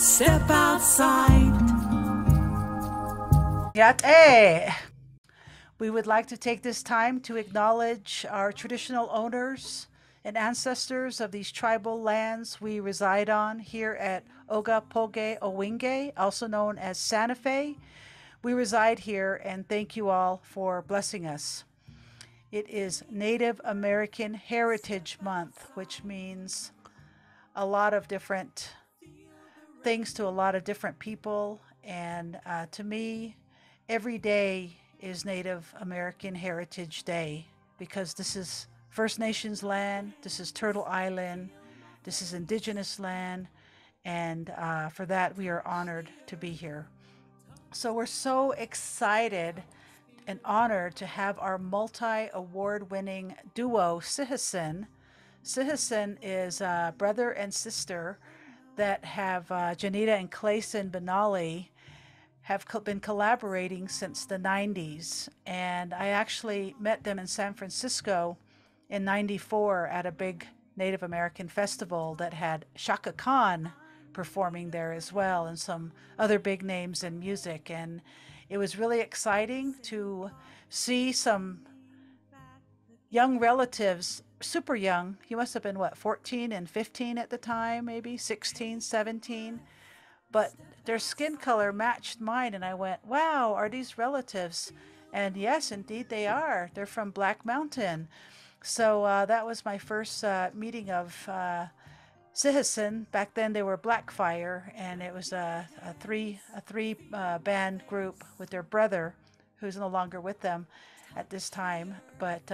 Step outside. Yate. We would like to take this time to acknowledge our traditional owners and ancestors of these tribal lands we reside on here at Ogapoge Owinge, also known as Santa Fe. We reside here and thank you all for blessing us. It is Native American Heritage Month, which means a lot of different things to a lot of different people. And to me, every day is Native American Heritage Day because this is First Nations land, this is Turtle Island, this is Indigenous land, and for that we are honored to be here. So we're so excited and honored to have our multi-award-winning duo, Sihasin. Sihasin is a brother and sister that have Jeneda and Clayson Benally have been collaborating since the 90s. And I actually met them in San Francisco in 94 at a big Native American festival that had Shaka Khan performing there as well and some other big names in music. And it was really exciting to see some young relatives, super young. He must have been, what, 14 and 15 at the time, maybe 16, 17. But their skin color matched mine, and I went, wow, are these relatives? And yes, indeed they are. They're from Black Mountain. So that was my first meeting of Sihasin. Back then they were Blackfire, and it was a three band group with their brother, who's no longer with them at this time. But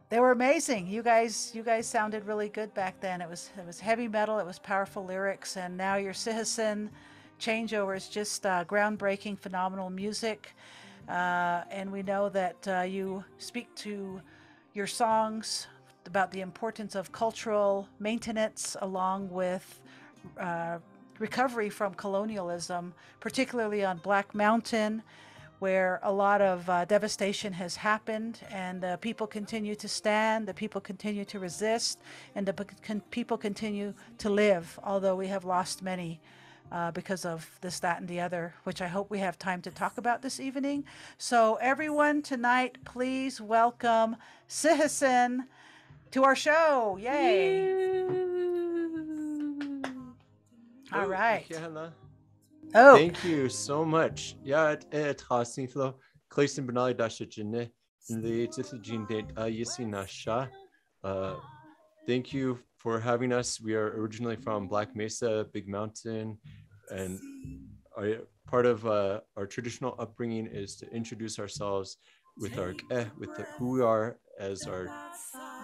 they were amazing. You guys sounded really good back then. It was heavy metal. It was powerful lyrics, and now your Sihasin changeover is just groundbreaking, phenomenal music. And we know that you speak to your songs about the importance of cultural maintenance along with recovery from colonialism, particularly on Black Mountain, where a lot of devastation has happened, and the people continue to stand, the people continue to resist, and the people continue to live, although we have lost many because of this, that, and the other, which I hope we have time to talk about this evening. So everyone tonight, please welcome Sihasin to our show. Yay! All right. Oh, thank you so much. Yeah, Sihasin Clayson Benally dasha Diné and the Yisi. Thank you for having us. We are originally from Black Mesa, Big Mountain, and part of our traditional upbringing is to introduce ourselves with who we are as our.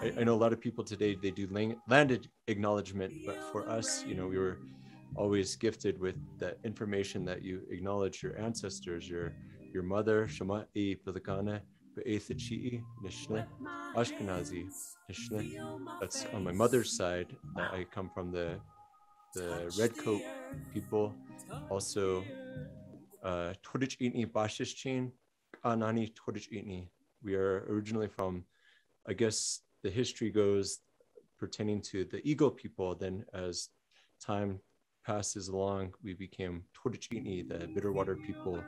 I know a lot of people today, they do landed acknowledgement, but for us, we were always gifted with the information that you acknowledge your ancestors, your mother, Shama'i Pilakana, Be'ethachi'i, Nishne, Ashkenazi, Nishne. That's on my mother's side. I come from the Redcoat people. Also, Todich'ini Bashishchin, Anani Todich'ini. We are originally from, I guess the history goes, pertaining to the Eagle people. Then as time passes along, we became Todich'ini, the Bitterwater people,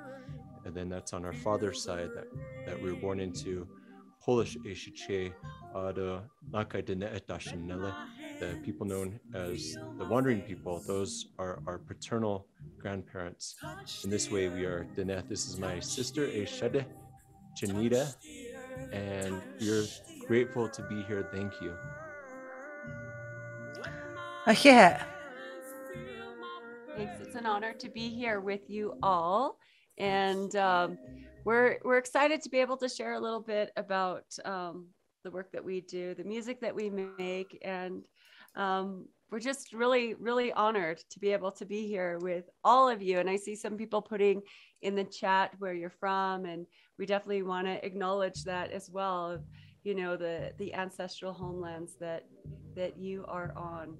and then that's on our father's side that we were born into. Polish Eshiche, the Nakai Diné Dashanele, the people known as the Wandering People. Those are our paternal grandparents. In this way, we are Diné. This is my sister Eshede, Jeneda, and we're grateful to be here. Thank you. yeah. Thanks. It's an honor to be here with you all, and we're excited to be able to share a little bit about the work that we do, the music that we make, and we're just really honored to be able to be here with all of you. And I see some people putting in the chat where you're from, and we definitely want to acknowledge that as well. The ancestral homelands that you are on.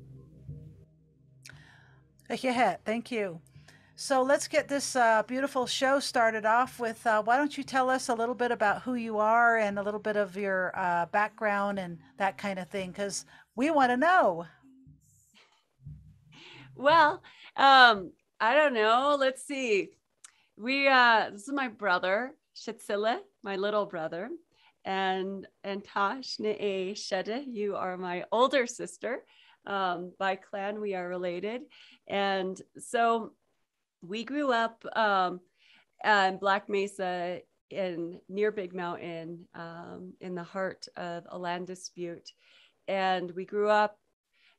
Yeah, thank you. So let's get this beautiful show started off with, why don't you tell us a little bit about who you are and a little bit of your background and that kind of thing, because we want to know. Well, I don't know. Let's see. This is my brother, Shatsila, my little brother, and Tash Diné Shede, you are my older sister. By clan, we are related. And so we grew up in Black Mesa near Big Mountain, in the heart of a land dispute. And we grew up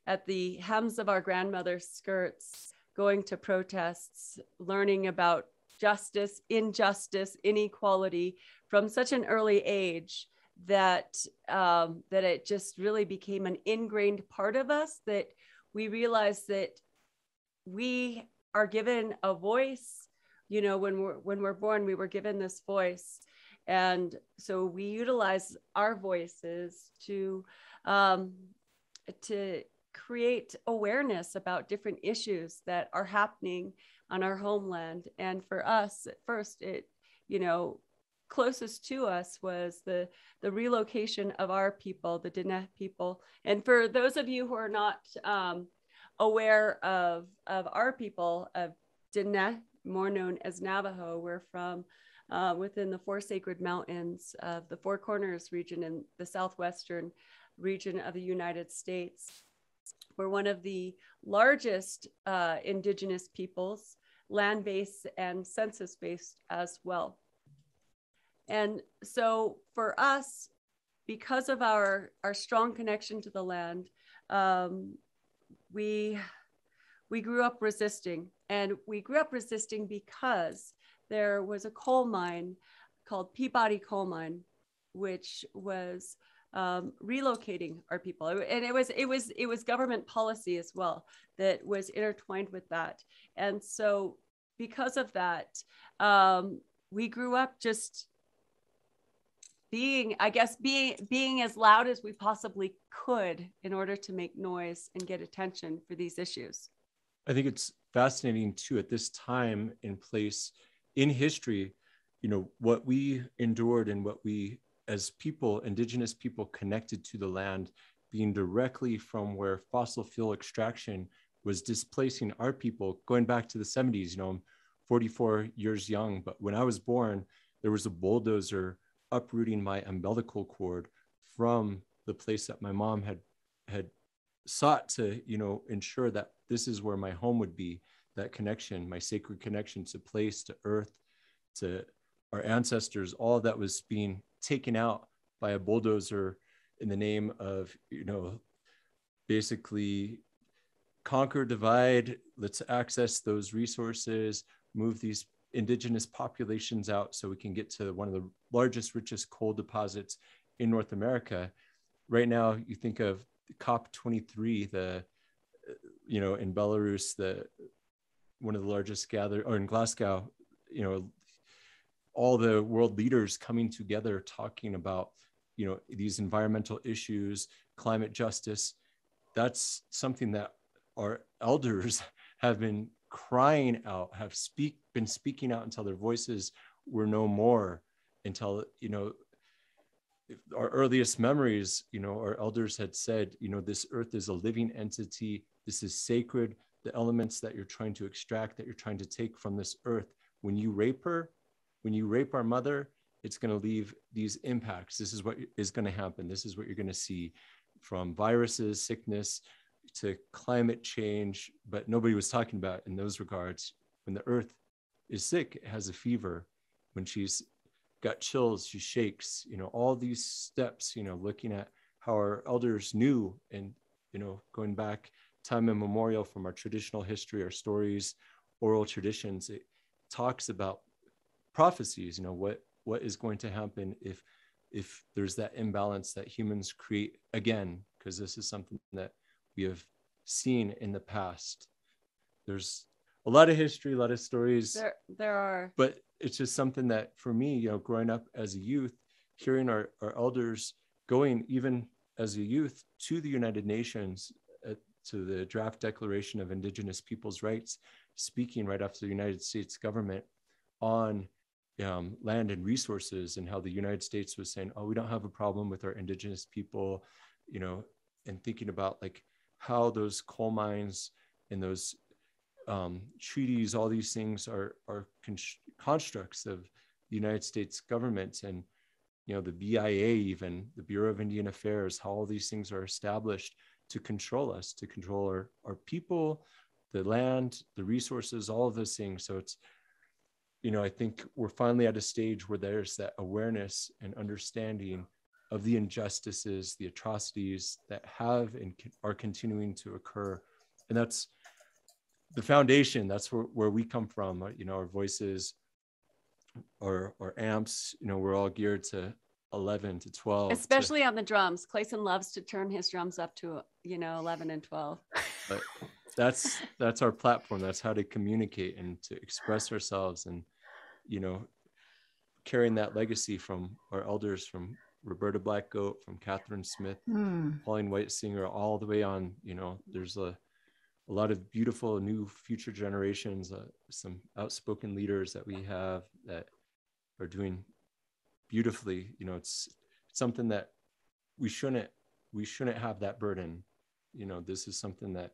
at the hems of our grandmother's skirts, going to protests, learning about justice, injustice, inequality from such an early age that that it just really became an ingrained part of us, that we realized that we are given a voice. You know, when we're born, we were given this voice, and so we utilize our voices to create awareness about different issues that are happening on our homeland. And for us, at first, it, you know, closest to us was the relocation of our people, the Diné people. And for those of you who are not aware of our people, of Diné, more known as Navajo, we're from within the Four Sacred Mountains of the Four Corners region in the southwestern region of the United States. We're one of the largest indigenous peoples, land-based and census-based as well. And so for us, because of our strong connection to the land, we grew up resisting. And we grew up resisting because there was a coal mine called Peabody Coal Mine, which was relocating our people. And it was government policy as well that was intertwined with that. And so because of that, we grew up just being as loud as we possibly could in order to make noise and get attention for these issues. I think it's fascinating too, at this time and place in history, you know, what we endured and what we as people, indigenous people, connected to the land, being directly from where fossil fuel extraction was displacing our people, going back to the 70s. You know, I'm 44 years young, but when I was born, there was a bulldozer uprooting my umbilical cord from the place that my mom had sought to, you know, ensure that this is where my home would be, that connection, my sacred connection to place, to earth, to our ancestors, all that was being taken out by a bulldozer in the name of, you know, basically conquer, divide, let's access those resources, move these indigenous populations out so we can get to one of the largest, richest coal deposits in North America. Right now, you think of COP23, you know, in Belarus, one of the largest or in Glasgow, you know, all the world leaders coming together talking about, you know, these environmental issues, climate justice. That's something that our elders have been crying out, been speaking out until their voices were no more, until, you know, our earliest memories, you know, our elders had said, you know, this earth is a living entity. This is sacred. The elements that you're trying to extract, that you're trying to take from this earth, when you rape her, when you rape our mother, it's going to leave these impacts. This is what is going to happen. This is what you're going to see, from viruses, sickness, to climate change. But nobody was talking about in those regards. When the earth is sick, it has a fever. When she's got chills, she shakes. You know, all these steps, you know, looking at how our elders knew, and, you know, going back time immemorial from our traditional history, our stories, oral traditions, it talks about prophecies, you know, what is going to happen if there's that imbalance that humans create again, because this is something that we have seen in the past. There's a lot of history, a lot of stories. There are. But it's just something that for me, you know, growing up as a youth, hearing our elders going, even as a youth, to the United Nations, to the draft Declaration of Indigenous Peoples' Rights, speaking right after the United States government on land and resources, and how the United States was saying, oh, we don't have a problem with our indigenous people, you know, and thinking about like how those coal mines and those treaties, all these things are constructs of the United States government, and the BIA, even the Bureau of Indian Affairs, how all these things are established to control us, to control our people, the land, the resources, all of those things. So it's, I think we're finally at a stage where there's that awareness and understanding of the injustices, the atrocities that have and are continuing to occur. And that's the foundation. That's where we come from. Our voices, our amps, we're all geared to 11 to 12. Especially on the drums. Clayson loves to turn his drums up to, 11 and 12. But that's our platform. That's how to communicate and to express ourselves, and carrying that legacy from our elders, from Roberta Black Goat, from Catherine Smith, Pauline White Singer, all the way on. There's a lot of beautiful new future generations, some outspoken leaders that we have that are doing beautifully. It's something that we shouldn't have that burden. This is something that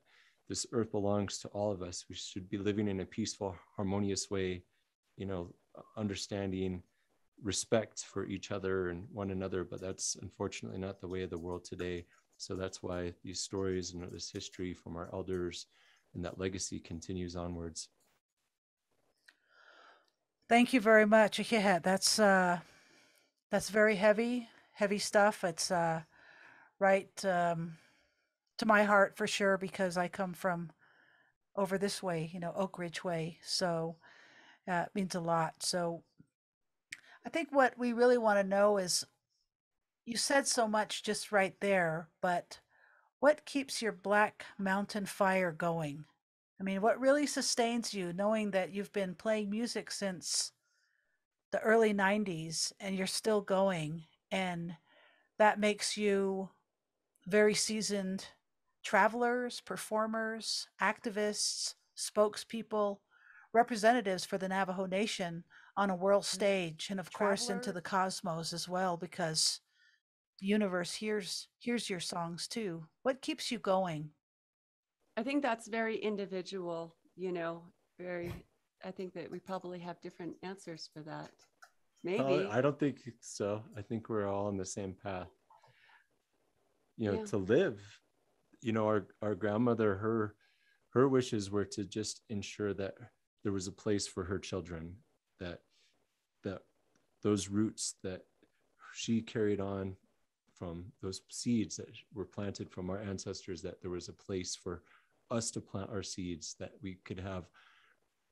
this earth belongs to all of us. We should be living in a peaceful, harmonious way, understanding, respect for each other and one another. But that's unfortunately not the way of the world today. So that's why these stories and this history from our elders and that legacy continues onwards. Thank you very much. Yeah, that's very heavy stuff. It's right to my heart for sure, because I come from over this way, Oak Ridge way. So it means a lot. So I think what we really want to know is, you said so much just right there, but what keeps your Black Mountain fire going? I mean, what really sustains you, knowing that you've been playing music since the early 90s and you're still going, and that makes you very seasoned travelers, performers, activists, spokespeople, representatives for the Navajo Nation on a world stage, and of course into the cosmos as well, because the universe hears your songs too. What keeps you going? I think that's very individual, I think that we probably have different answers for that. Maybe. I don't think so. I think we're all on the same path. To live. Our grandmother, her wishes were to just ensure that there was a place for her children, that those roots that she carried on from those seeds that were planted from our ancestors, that there was a place for us to plant our seeds, that we could have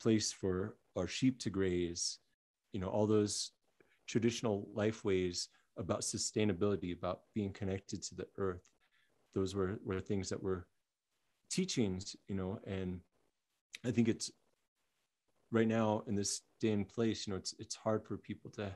place for our sheep to graze, all those traditional life ways about sustainability, about being connected to the earth. Those were things that were teachings, and I think it's right now in this day and place, it's hard for people to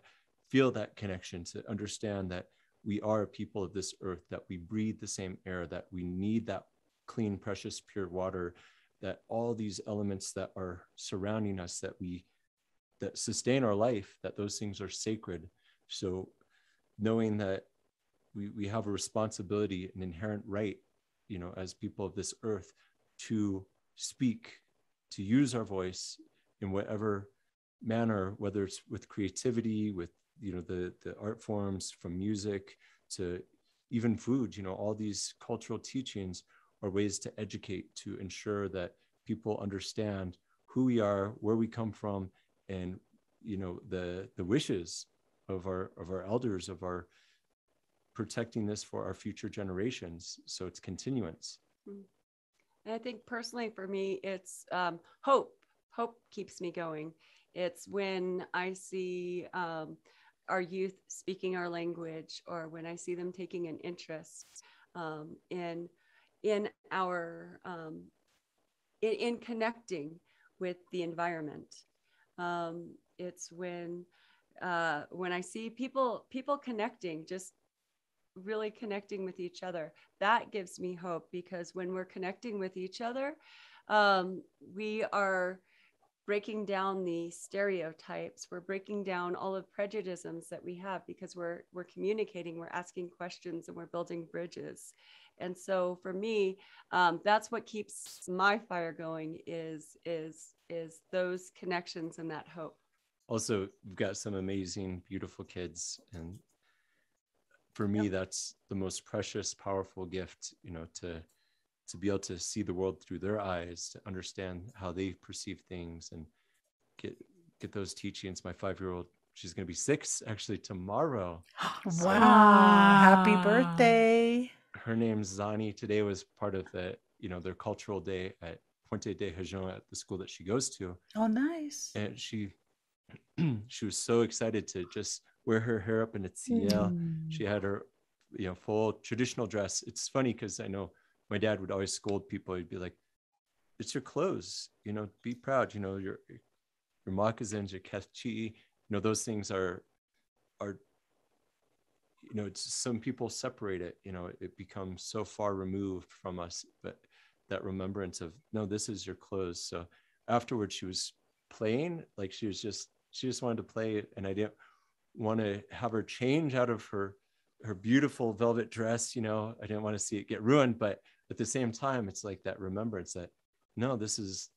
feel that connection, to understand that we are a people of this earth, that we breathe the same air, that we need that clean, precious, pure water, that all these elements that are surrounding us, that sustain our life, that those things are sacred. So knowing that we have a responsibility, an inherent right, as people of this earth, to speak, to use our voice in whatever manner, whether it's with creativity, with the art forms, from music to even food. All these cultural teachings are ways to educate, to ensure that people understand who we are, where we come from, and the wishes of our elders, of our protecting this for our future generations. So it's continuance. And I think personally for me, it's hope. Hope keeps me going. It's when I see our youth speaking our language, or when I see them taking an interest in our in connecting with the environment. It's when I see people connecting, just really connecting with each other. That gives me hope, because when we're connecting with each other, we are breaking down the stereotypes. We're breaking down all of prejudices that we have, because we're communicating, we're asking questions, and we're building bridges. And so for me, that's what keeps my fire going, is those connections and that hope. Also, we've got some amazing, beautiful kids, and for me, that's the most precious, powerful gift, you know, to be able to see the world through their eyes, to understand how they perceive things, and get those teachings. My 5-year-old, she's going to be 6 actually tomorrow. Wow. Happy birthday. Her name's Zani. Today was part of the, you know, their cultural day at Pointe de Hajon at the school that she goes to. Oh, nice. And she was so excited to just wear her hair up in a tiel. She had her, you know, full traditional dress. It's funny because I know my dad would always scold people. He'd be like, "It's your clothes, you know, be proud. You know, your moccasins, your kechi, you know, those things are, you know, it's some people separate it. You know, it becomes so far removed from us, but that remembrance of, no, this is your clothes." So afterwards, she was playing, like she just wanted to play, and I didn't want to have her change out of her beautiful velvet dress. You know, I didn't want to see it get ruined, but at the same time, it's like that remembrance that, no, these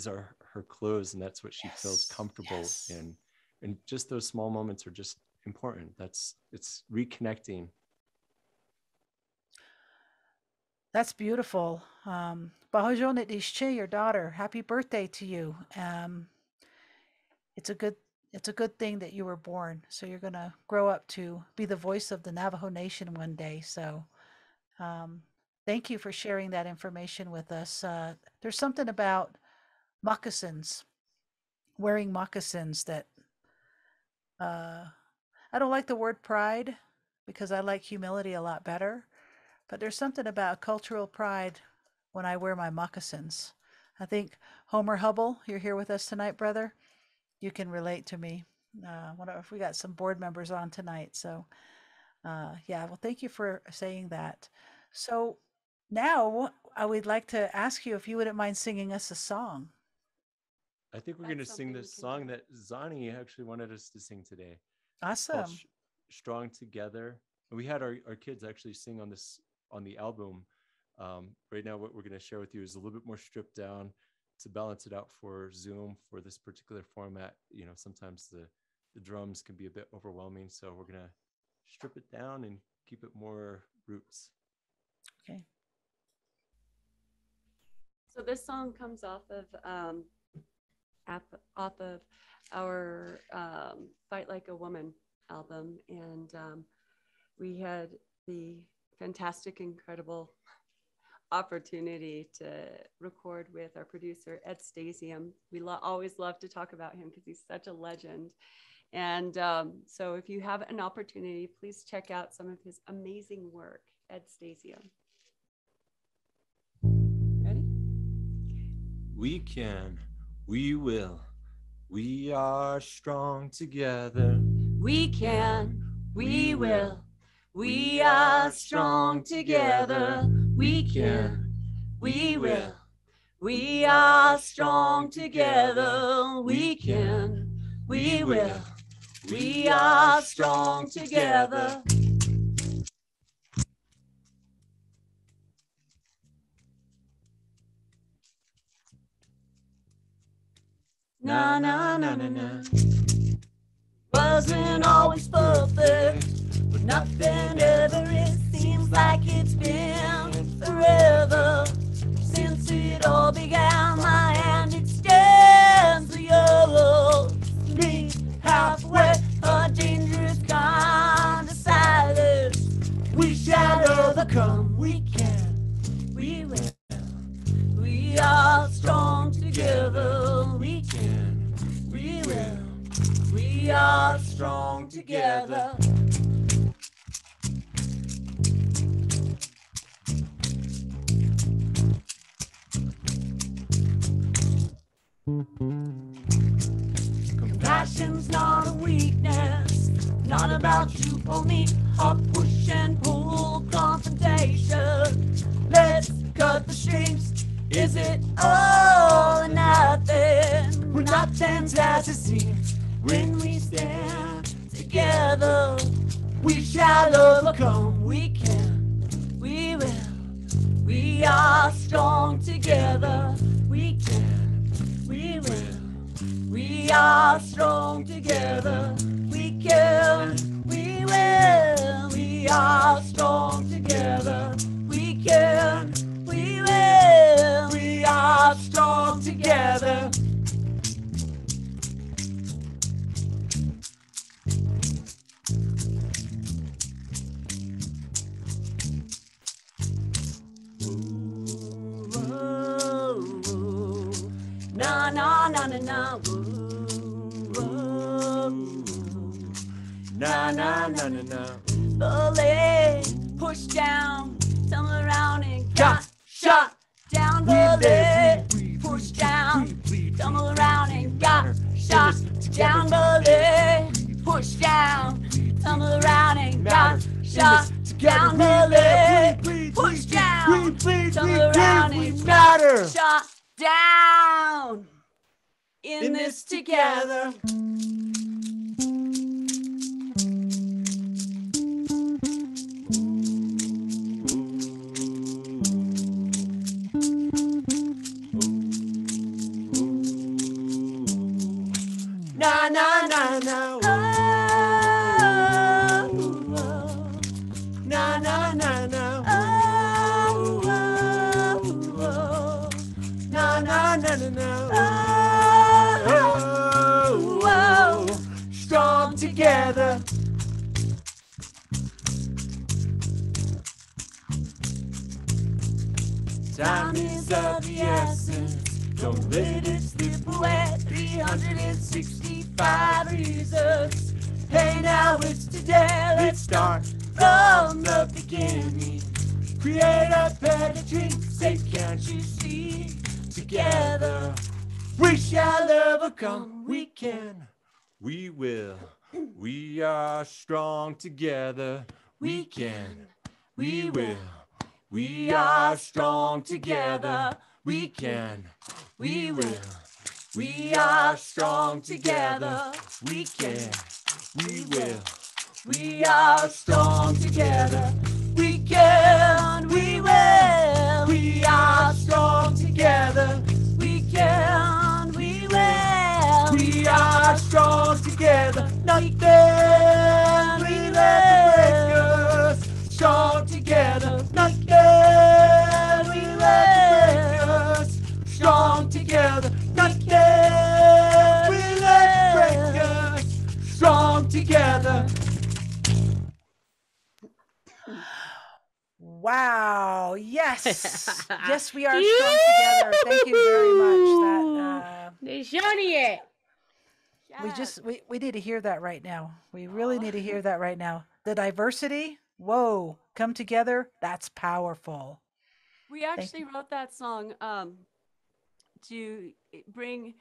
are her clothes, and that's what she feels comfortable in. And just those small moments are just important. It's reconnecting. That's beautiful. Bahojonit Ishche, your daughter, happy birthday to you. It's a good thing that you were born. So you're gonna grow up to be the voice of the Navajo Nation one day. So thank you for sharing that information with us. There's something about moccasins, wearing moccasins, that I don't like the word pride, because I like humility a lot better. But there's something about cultural pride when I wear my moccasins. I think Homer Hubble, you're here with us tonight, brother. You can relate to me. Wonder if we got some board members on tonight. So yeah, well, thank you for saying that. So now I would like to ask you if you wouldn't mind singing us a song. I think we're going to sing this song that Zani actually wanted us to sing today. Awesome. Strong Together. And we had our kids actually sing on the album. Right now, what we're going to share with you is a little bit more stripped down to balance it out for Zoom for this particular format. You know, sometimes the drums can be a bit overwhelming. So we're going to strip it down and keep it more roots. Okay. So this song comes off of our Fight Like a Woman album, and we had the fantastic, incredible opportunity to record with our producer Ed Stasium. We always love to talk about him because he's such a legend. And so if you have an opportunity, please check out some of his amazing work. Ed Stasium. Ready? We can, we will, we are strong together. We can, we will, we are strong together. We can, we will, we are strong together. We can, we will, we are strong together. Na na na na na. Wasn't always perfect, but nothing ever is. Seems like it's been forever since it all began. My hand extends to yours. Meet halfway, a dangerous kind of silence. We shall overcome. We can, we will. We are strong together. We can, we will. We are strong together. Compassion's not a weakness, not about you or me, or push and pull confrontation. Let's cut the strings. Is it all or nothing? We're not When we stand together, we shall overcome. We can, we will. We are strong together. We can, we will. We are strong together. We can, we will. We are strong together. We can, we will. We are strong together. Na na na na na, na na na na na. Bully, push down, tumble around and got shot down. Bully, push down, tumble around and got shot down. Bully, push down, tumble around and got shot down. Bully, push down, tumble around and got shot down. In this together. Na na na na. Oh, oh. Na na na na. Oh, oh, oh. Na na na na na. Oh, oh. Strong together. Time is of the essence. Don't let it slip away. 365 reasons. Hey, now it's today. Let's start from the beginning. Create a better dream. Say, can't you see? Together we shall overcome. We can. We will. We are strong together. We can. We will. We are strong together. We can. We will. We are strong together. We can. We will. We are strong together. We can. We will. We are strong together. We can. We will. We are strong together. Nothing we let us. Strong together. Nothing we let us. Strong together. Nothing we let break us. Strong together. Wow. Yes. Yes, we are strong together. Thank you very much. We need to hear that right now. We really need to hear that right now. The diversity, whoa, come together. That's powerful. We actually wrote that song to bring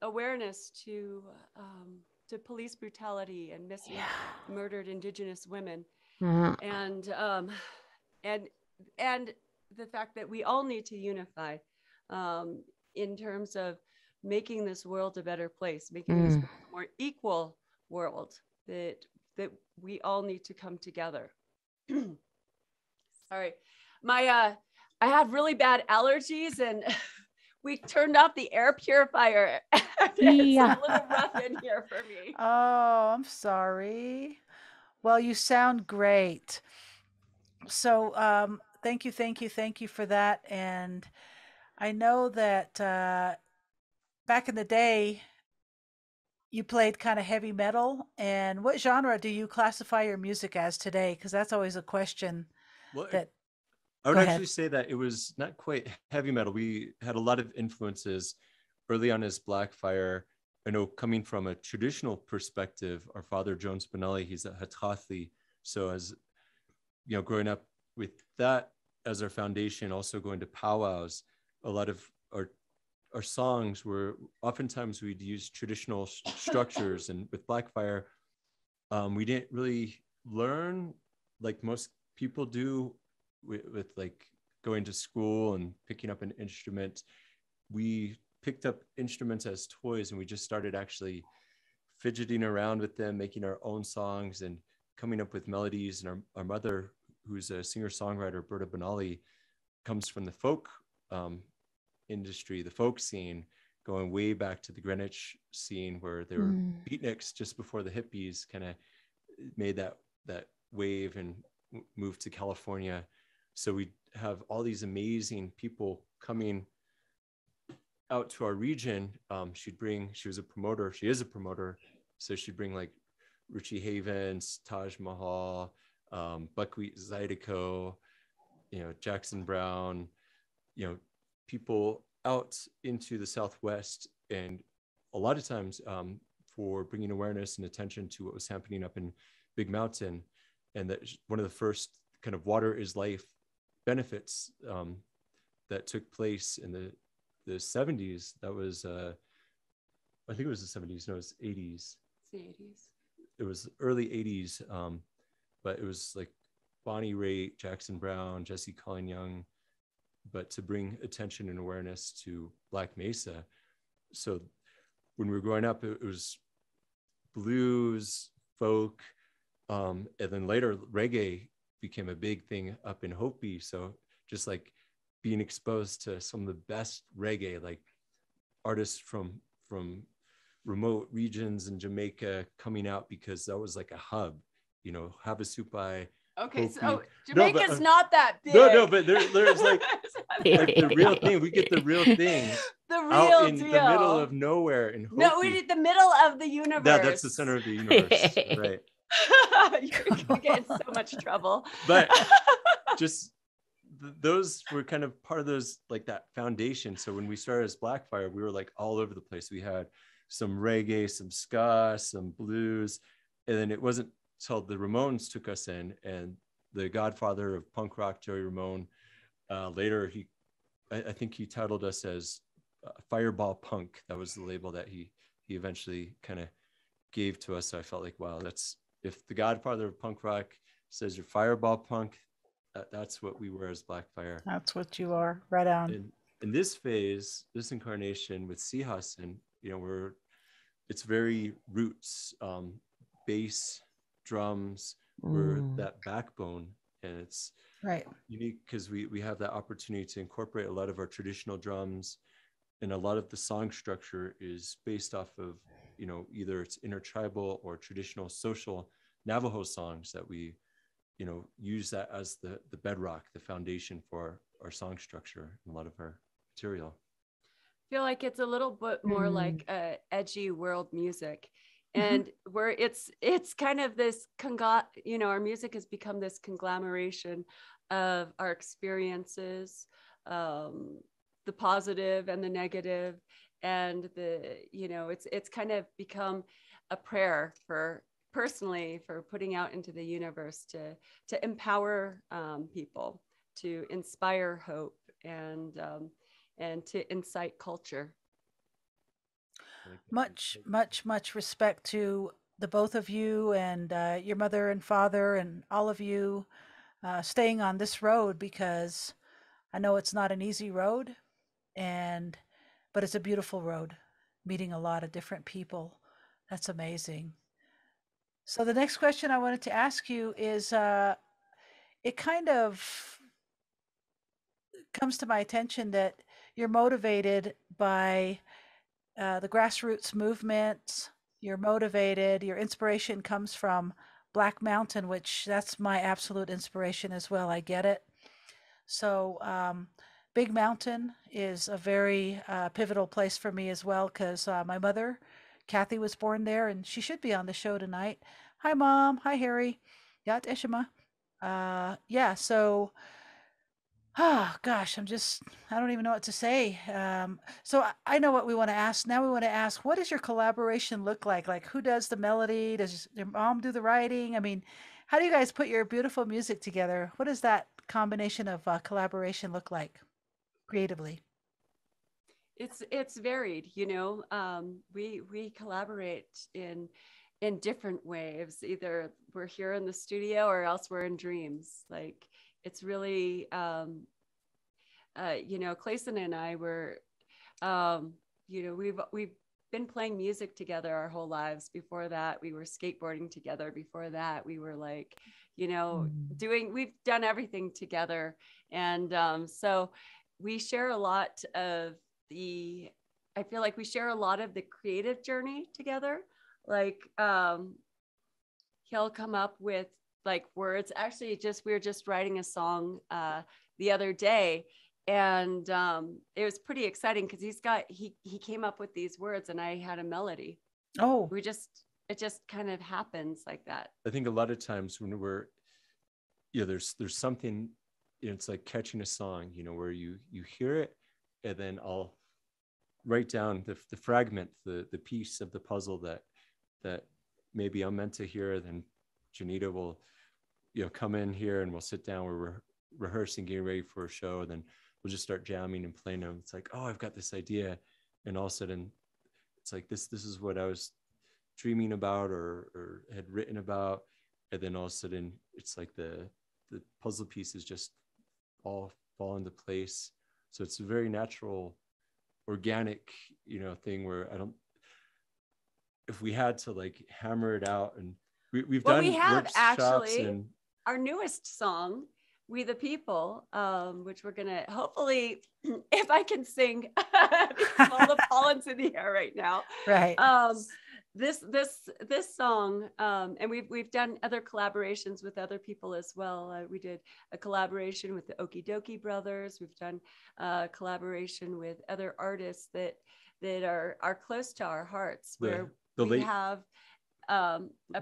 awareness to police brutality and missing, murdered Indigenous women, and the fact that we all need to unify in terms of making this world a better place, making this world a more equal world. That we all need to come together. Sorry, I have really bad allergies, and we turned off the air purifier. It's a little rough in here for me. Oh, I'm sorry. Well, you sound great. So thank you for that. And I know that back in the day, you played kind of heavy metal. And what genre do you classify your music as today? Because that's always a question. Well, that I would Go actually ahead. say that it was not quite heavy metal. We had a lot of influences early on as Blackfire. I know coming from a traditional perspective, our father, Jones Benally, he's a Hatathi. So as you know, growing up with that as our foundation, also going to powwows, a lot of our songs were oftentimes we'd use traditional structures, and with Blackfire, we didn't really learn like most people do with like going to school and picking up an instrument. We picked up instruments as toys, and we just started actually fidgeting around with them, making our own songs and coming up with melodies. And our mother, who's a singer-songwriter, Berta Benally, comes from the folk industry, the folk scene, going way back to the Greenwich scene where there were beatniks just before the hippies kind of made that wave and moved to California. So we have all these amazing people coming out to our region. She was a promoter. She is a promoter. So she'd bring like Richie Havens, Taj Mahal, Buckwheat Zydeco, Jackson Brown, people out into the Southwest, and a lot of times for bringing awareness and attention to what was happening up in Big Mountain. And that one of the first kind of water is life benefits that took place in the 70s. That was, I think it was the 70s, no, it was 80s. It's the 80s. It was early 80s, but it was like Bonnie Raitt, Jackson Brown, Jesse Colin Young, but to bring attention and awareness to Black Mesa. So when we were growing up, it was blues, folk, and then later reggae became a big thing up in Hopi. So just like being exposed to some of the best reggae, like artists from remote regions in Jamaica coming out, because that was like a hub, Havasupai. Okay, Hopi. so Jamaica's but, not that big. No, but there's like the real thing. We get the real thing. The real out in deal. the middle of nowhere in Hopi. No, we did the middle of the universe. That's the center of the universe, right? You're gonna get in so much trouble. But just those were kind of part of those, like that foundation. So when we started as Blackfire, we were like all over the place. We had some reggae, some ska, some blues, and then it wasn't till the Ramones took us in, and the godfather of punk rock, Joey Ramone, later I think he titled us as Fireball Punk. That was the label that he eventually kind of gave to us. So I felt like, wow, that's, if the godfather of punk rock says you're Fireball Punk, that's what we were as Blackfire. That's what you are, right on. In this phase, this incarnation with Sihasin, it's very roots, bass, drums, were that backbone, and it's right unique because we have that opportunity to incorporate a lot of our traditional drums, and a lot of the song structure is based off of either it's intertribal or traditional social Navajo songs that we use that as the bedrock, the foundation for our song structure and a lot of our material. I feel like it's a little bit more like edgy world music, and where it's kind of this our music has become this conglomeration of our experiences, the positive and the negative, and it's kind of become a prayer personally for putting out into the universe to empower people, to inspire hope, and to incite culture. Much respect to the both of you, and your mother and father and all of you staying on this road, because I know it's not an easy road, but it's a beautiful road, meeting a lot of different people. That's amazing. So the next question I wanted to ask you is, it kind of comes to my attention that you're motivated by the grassroots movement. You're motivated, your inspiration comes from Black Mountain, which that's my absolute inspiration as well. I get it. So Big Mountain is a very pivotal place for me as well, because my mother, Kathy, was born there, and she should be on the show tonight. Hi, Mom. Hi, Harry. Yat Eshima. So oh gosh, I don't even know what to say. So I know what we want to ask. Now we want to ask, what does your collaboration look like? Like, who does the melody? Does your mom do the writing? I mean, how do you guys put your beautiful music together? What does that combination of collaboration look like creatively? It's varied, we collaborate in different waves. Either we're here in the studio or else we're in dreams. Like, it's really, Clayson and I were, we've been playing music together our whole lives. Before that, we were skateboarding together. Before that, we were like, you know, we've done everything together. And so we share a lot of I feel like we share a lot of the creative journey together. Like he'll come up with like words. Actually, we were just writing a song the other day, and it was pretty exciting because he came up with these words and I had a melody. Oh, It just kind of happens like that. I think a lot of times when we're, there's something, it's like catching a song, where you hear it, and then I'll write down the fragment, the piece of the puzzle that maybe I'm meant to hear. Then Jeneda will, come in here and we'll sit down, we're rehearsing, getting ready for a show, and then we'll just start jamming and playing them. It's like, oh, I've got this idea, and all of a sudden it's like this is what I was dreaming about or had written about, and then all of a sudden it's like the puzzle pieces just all fall into place. So it's a very natural, organic, thing where if we had to like hammer it out, and we have actually and our newest song, We the People, which we're gonna hopefully, if I can sing, all the pollen's in the air right now. right. This song, and we've done other collaborations with other people as well. We did a collaboration with the Okie Dokie Brothers. We've done a collaboration with other artists that are close to our hearts, where we have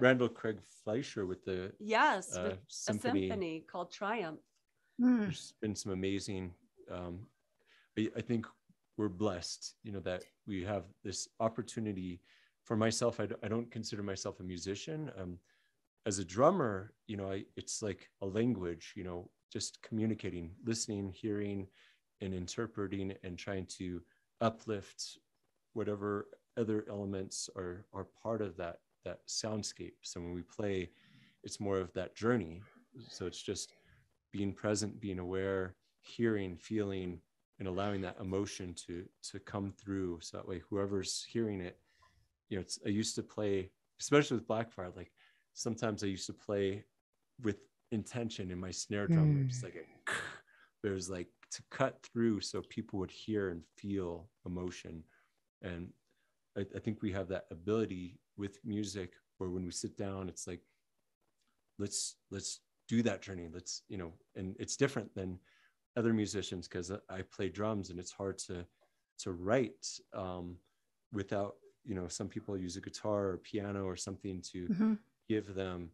Randall Craig Fleischer with the with symphony. A symphony called Triumph. There's been some amazing. I think we're blessed, that we have this opportunity. For myself, I don't consider myself a musician. As a drummer, it's like a language, just communicating, listening, hearing, and interpreting, and trying to uplift whatever other elements are part of that soundscape. So when we play, it's more of that journey. So it's just being present, being aware, hearing, feeling, and allowing that emotion to come through. So that way, whoever's hearing it, I used to play, especially with Blackfire, like sometimes I used to play with intention in my snare drum. Just like there's like to cut through so people would hear and feel emotion. And I think we have that ability with music, where when we sit down, it's like, let's do that journey. Let's, and it's different than other musicians, because I play drums and it's hard to write without, some people use a guitar or piano or something to give them,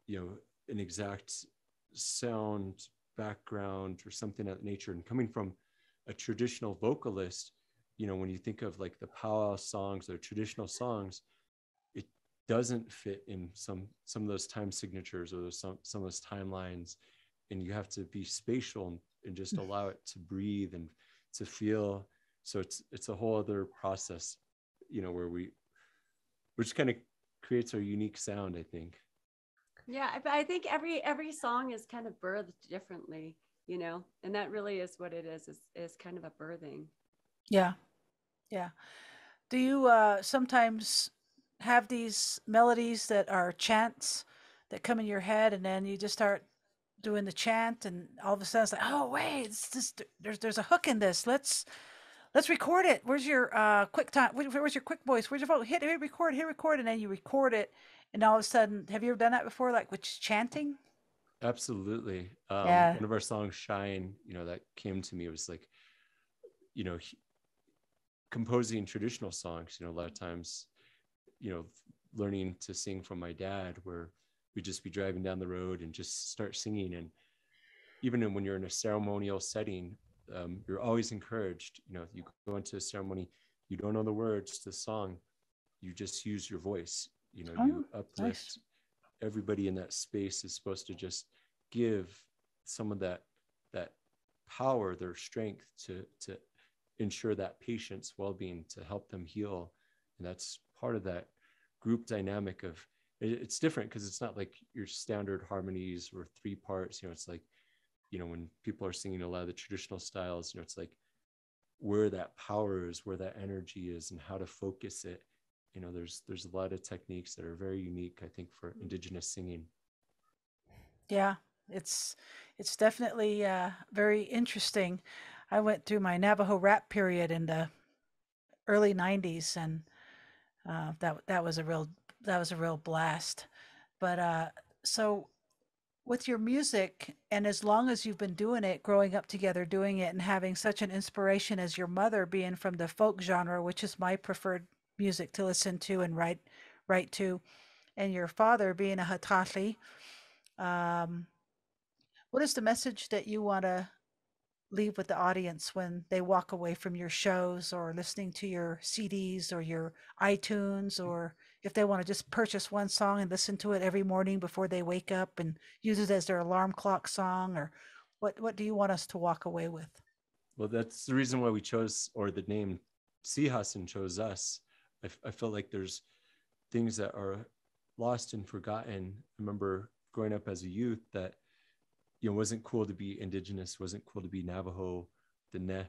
an exact sound background or something of that nature. And coming from a traditional vocalist, when you think of like the powwow songs or traditional songs, it doesn't fit in some of those time signatures or some of those timelines, and you have to be spatial and just allow it to breathe and to feel. So it's a whole other process, where which kind of creates our unique sound, I think. Yeah, but I think every song is kind of birthed differently, and that really is what it is kind of a birthing. Yeah. Do you sometimes have these melodies that are chants that come in your head, and then you just start doing the chant, and all of a sudden it's like, oh wait, there's a hook in this. Let's record it. Where's your quick time? Where's your quick voice? Where's your phone? Hit record, and then you record it, and all of a sudden, have you ever done that before? Like with chanting? Absolutely. Yeah. One of our songs, Shine, that came to me, was like, composing traditional songs, a lot of times, learning to sing from my dad, where we'd just be driving down the road and just start singing. And even when you're in a ceremonial setting, you're always encouraged, you go into a ceremony, you don't know the words to the song, you just use your voice, you uplift. Nice. Everybody in that space is supposed to just give some of that power, their strength to ensure that patient's well-being, to help them heal. And that's part of that group dynamic of, it's different because it's not like your standard harmonies or three parts. It's like, when people are singing a lot of the traditional styles, it's like where that power is, where that energy is, and how to focus it. There's a lot of techniques that are very unique, I think, for Indigenous singing. Yeah, it's definitely very interesting. I went through my Navajo rap period in the early '90s, and that was a real blast. But so with your music, and as long as you've been doing it, growing up together, doing it, and having such an inspiration as your mother being from the folk genre, which is my preferred music to listen to and write to, and your father being a Hatali, um, what is the message that you want to leave with the audience when they walk away from your shows or listening to your CDs or your iTunes, or if they want to just purchase one song and listen to it every morning before they wake up and use it as their alarm clock song, or what do you want us to walk away with? Well, that's the reason why we chose, or the name Sihasin chose us. I felt like there's things that are lost and forgotten. I remember growing up as a youth that, wasn't cool to be Indigenous, wasn't cool to be Navajo, Diné,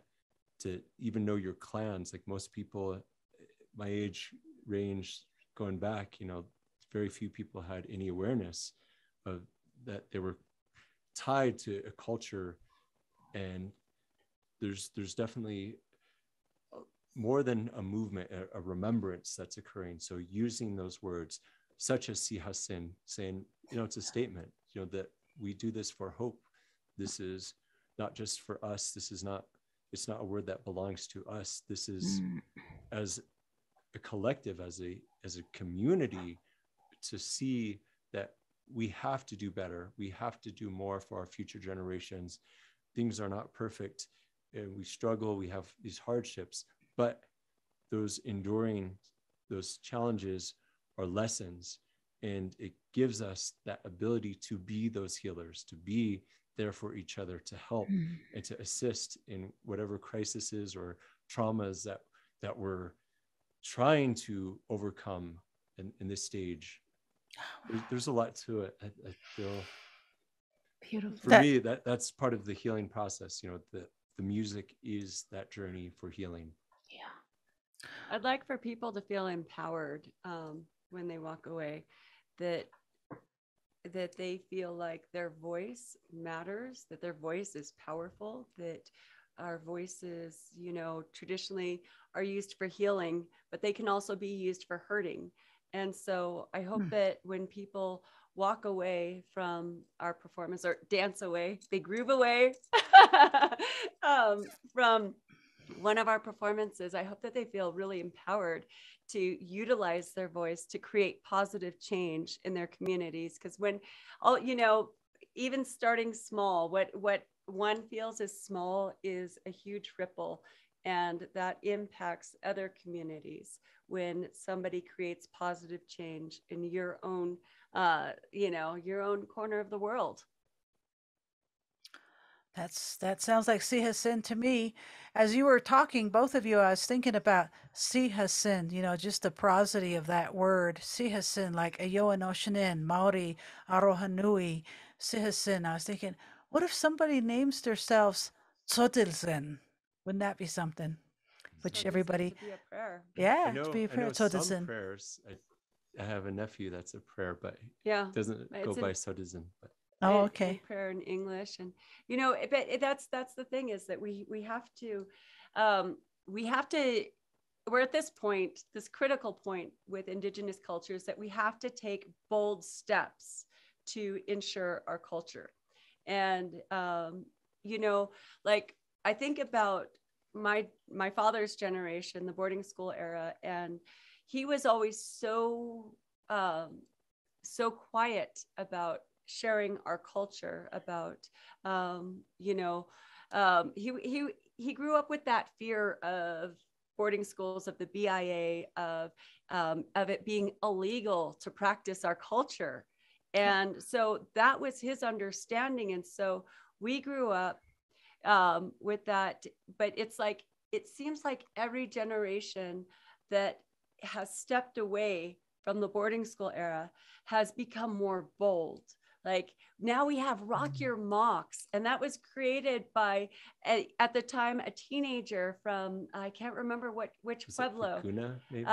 to even know your clans. Like most people my age range going back, very few people had any awareness of that they were tied to a culture. And there's definitely more than a movement, a remembrance that's occurring. So using those words such as Sihasin, saying, it's a statement, that we do this for hope. This is not just for us. It's not a word that belongs to us. This is as a collective, as a community, to see that we have to do better. We have to do more for our future generations. Things are not perfect, and we struggle. We have these hardships, but those challenges are lessons, and it gives us that ability to be those healers, to be there for each other, to help and to assist in whatever crises or traumas that we're trying to overcome in this stage. There's a lot to it. I feel Beautiful. For me, that's part of the healing process. The music is that journey for healing. Yeah. I'd like for people to feel empowered when they walk away, that they feel like their voice matters, that their voice is powerful, that our voices, traditionally are used for healing, but they can also be used for hurting. And so I hope that when people walk away from our performance, or dance away, they groove away from one of our performances, I hope that they feel really empowered to utilize their voice to create positive change in their communities. Because when even starting small, what one feels is small is a huge ripple, and that impacts other communities when somebody creates positive change in your own your own corner of the world. That sounds like Sihasin to me. As you were talking, both of you, I was thinking about Sihasin, just the prosody of that word. Sihasin, like Ayoanoshinin, Maori, Arohanui, Sihasin. I was thinking, what if somebody names themselves Tsotilsen? Wouldn't that be something? Which So everybody, to be a prayer. yeah, I know, to be a I know prayer. some Tsotilsen. prayers. I have a nephew that's a prayer, but Yeah, it doesn't go by Sodizin. But Oh, okay. In prayer in English, and but that's the thing, is that we have to we're at this point, this critical point with Indigenous cultures, that we have to take bold steps to ensure our culture. And like I think about my father's generation, the boarding school era, and he was always so quiet about sharing our culture, about he grew up with that fear of boarding schools, of the BIA, of it being illegal to practice our culture. And so that was his understanding. And so we grew up with that. But it seems like every generation that has stepped away from the boarding school era has become more bold, Like now we have Rock Your Mocks, and that was created by at the time a teenager from I can't remember which pueblo. Kuna, maybe?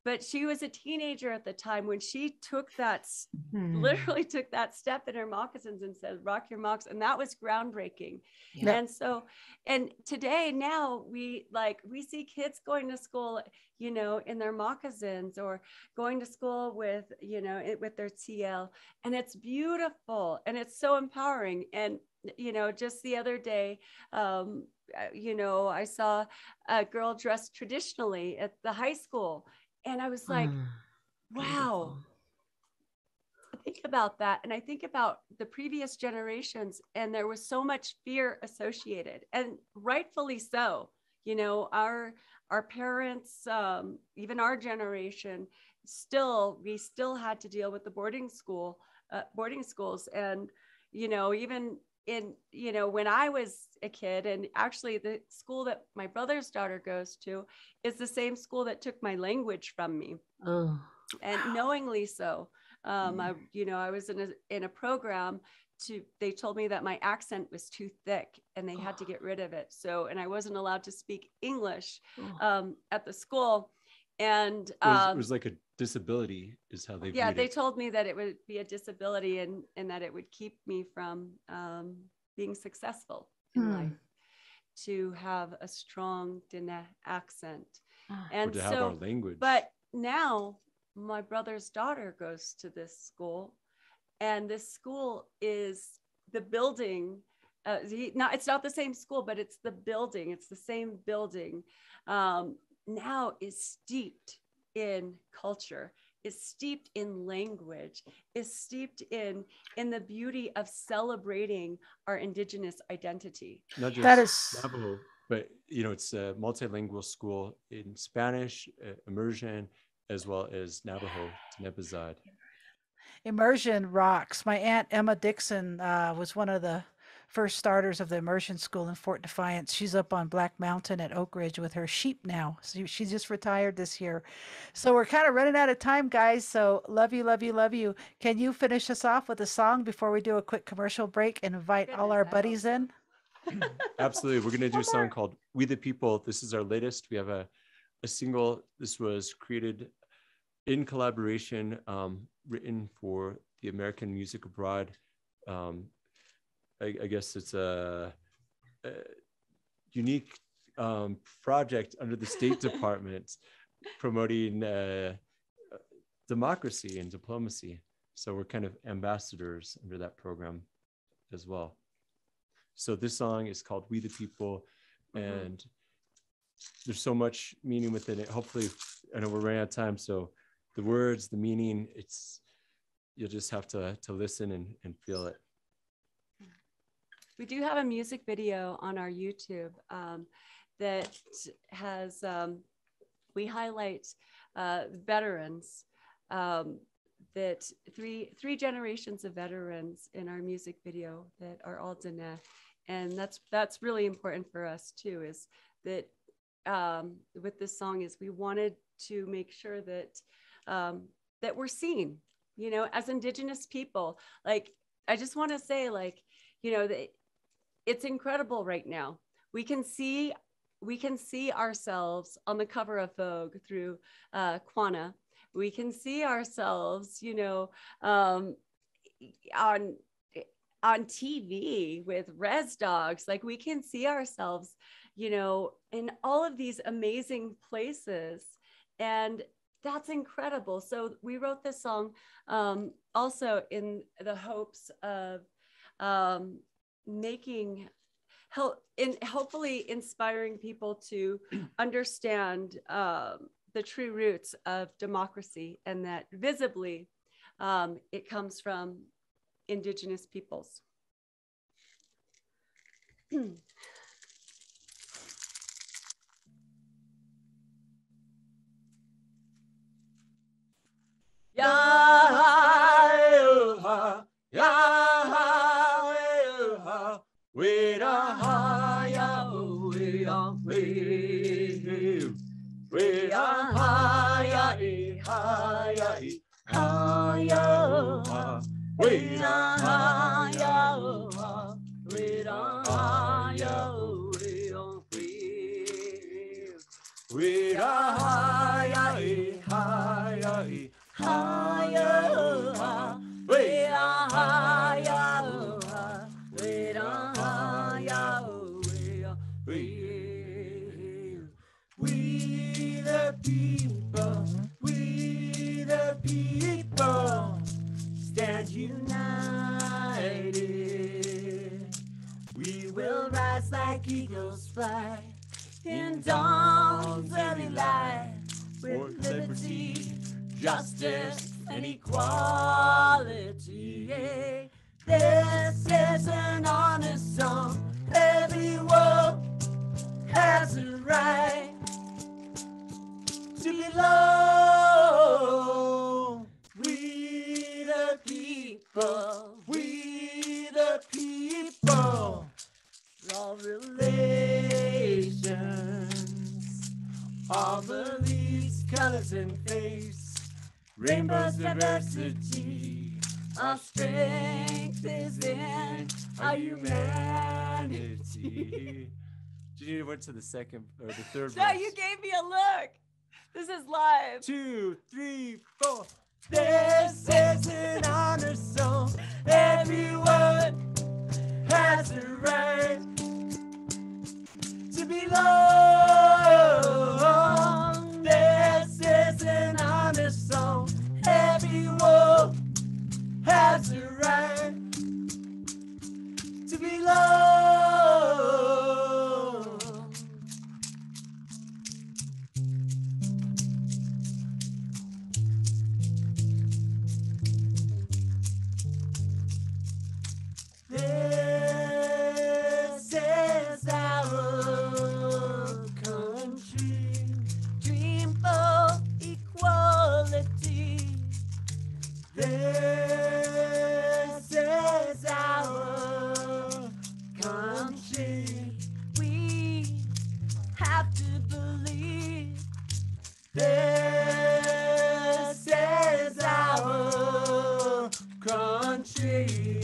But she was a teenager at the time when she took that, literally took that step in her moccasins and said, rock your mocks. And that was groundbreaking. Yeah. And so, and today now we see kids going to school, you know, in their moccasins or going to school with, you know, with their TL, and it's beautiful and it's so empowering. And, you know, just the other day, you know, I saw a girl dressed traditionally at the high school. And I was like, wow, think about that. And I think about the previous generations, and there was so much fear associated, and rightfully so. You know, our parents, even our generation, we still had to deal with the boarding schools. And, you know, even in, you know, when I was a kid, and actually the school that my brother's daughter goes to is the same school that took my language from me. Oh. And knowingly so. I was in a program they told me that my accent was too thick and they had to get rid of it. So, and I wasn't allowed to speak English at the school. And it was like a disability is how they viewed it. They told me that it would be a disability and that it would keep me from being successful in life, to have a strong Diné accent. And or to have our language. But now my brother's daughter goes to this school, and this school is the building. It's not the same school, but it's the building. It's the same building. Now is steeped in culture, is steeped in language, is steeped in the beauty of celebrating our Indigenous identity. Not just Navajo, but you know, it's a multilingual school in Spanish, immersion, as well as Navajo, Tenepezad. Immersion rocks. My aunt Emma Dixon was one of the first starters of the immersion school in Fort Defiance. She's up on Black Mountain at Oak Ridge with her sheep now. So she just retired this year. So we're kind of running out of time, guys. So love you, love you, love you. Can you finish us off with a song before we do a quick commercial break and invite all our buddies in? Absolutely. We're going to do a song called We the People. This is our latest. We have a single. This was created in collaboration, written for the American Music Abroad. I guess it's a unique project under the State Department promoting democracy and diplomacy. So we're kind of ambassadors under that program as well. So this song is called We the People, and there's so much meaning within it. Hopefully, I know we're running out of time, so the words, the meaning, you'll just have to listen and feel it. We do have a music video on our YouTube that has, we highlight veterans, that three generations of veterans in our music video that are all Diné. And that's really important for us too, is that with this song is we wanted to make sure that that we're seen, you know, as Indigenous people. Like, I just want to say, like, you know, it's incredible right now. We can see ourselves on the cover of Vogue through Quana. We can see ourselves, you know, on TV with Res Dogs. Like, we can see ourselves, you know, in all of these amazing places, and that's incredible. So we wrote this song also in the hopes of hopefully inspiring people to understand the true roots of democracy, and that visibly it comes from Indigenous peoples. Ya-ha, ya-ha, we-da-ha, ya-we-da, we-da-ha, ya-e-ha, ya-e-ha, ya-ha, Wait on ya, oh, wait on ya, oh, wait on, wait on ya, higher, wait on ya, wait on ya, we the people stand united. We will rise like eagles fly in dawn's early light with liberty, justice, and equality. This is an honest song. Everyone has a right to belong. We the people, all relations, all beliefs, colors, and faiths, rainbows, diversity. Our strength is in our humanity. Jeneda went to the second or the third No, verse. you gave me a look. This is live. 2, 3, 4. This is an honor song. Everyone has a right to belong. This is an honor song. Everyone has a right to belong. This is our country, dream for equality. This is our country. We have to believe. This is our country.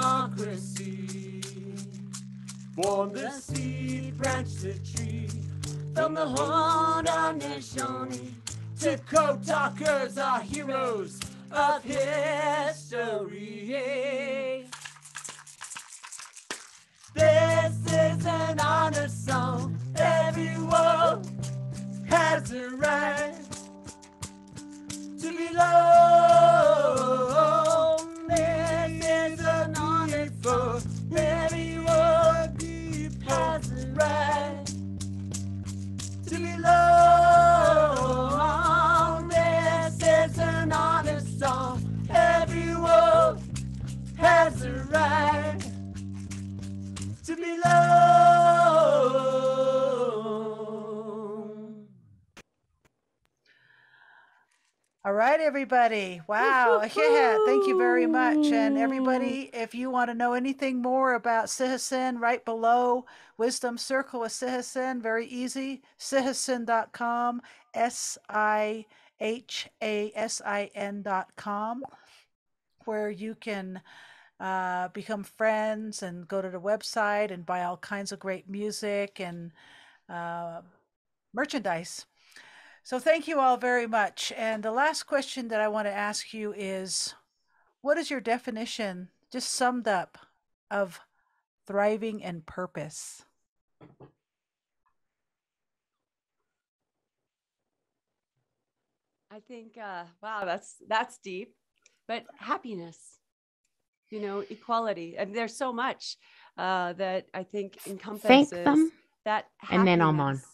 Democracy, form the seed, branch the tree, from the Haudenosaunee to code talkers are heroes of history. This is an honor song. Everyone has a right to belong. This is an honor song. Everyone has a right to belong. This is an honor song. Everyone has a right to belong. All right, everybody. Wow. Yeah, thank you very much. And everybody, if you want to know anything more about Sihasin, right below Wisdom Circle with Sihasin, very easy, sihasin.com, SIHASIN.com, where you can become friends and go to the website and buy all kinds of great music and merchandise. So thank you all very much. And the last question that I want to ask you is, what is your definition, just summed up, of thriving and purpose? I think, wow, that's deep, but happiness, equality. And there's so much that I think encompasses Thank them, that and then I'm on. happiness.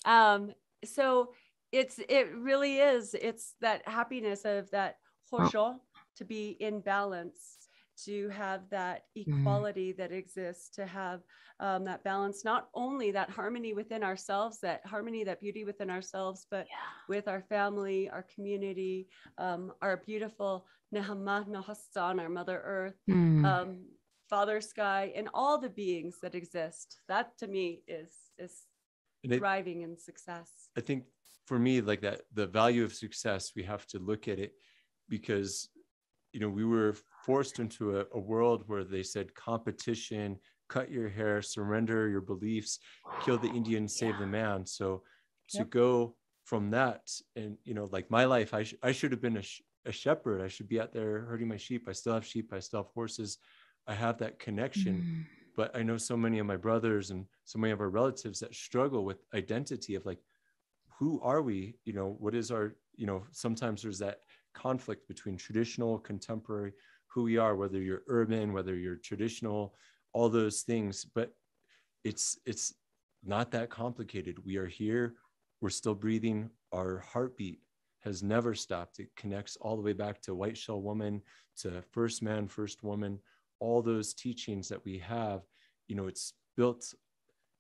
Oh, so it really is. It's that happiness of that hosho, to be in balance, to have that equality that exists, to have that balance, not only that harmony within ourselves, that harmony, that beauty within ourselves, but with our family, our community, our beautiful Nehama Nahastan, our Mother Earth, Father Sky, and all the beings that exist. That to me is thriving in success. I think for me, like that, the value of success, we have to look at it because, you know, we were forced into a world where they said competition, cut your hair, surrender your beliefs, kill the Indian, save the man. So to go from that, and, you know, like my life, I should have been a shepherd. I should be out there herding my sheep. I still have sheep. I still have horses. I have that connection. But I know so many of my brothers and so many of our relatives that struggle with identity of like, who are we? You know, what is our, you know, sometimes there's that conflict between traditional, contemporary, who we are, whether you're urban, whether you're traditional, all those things. But it's not that complicated. We are here. We're still breathing. Our heartbeat has never stopped. It connects all the way back to white shell woman, to first man, first woman, all those teachings that we have. You know, it's built,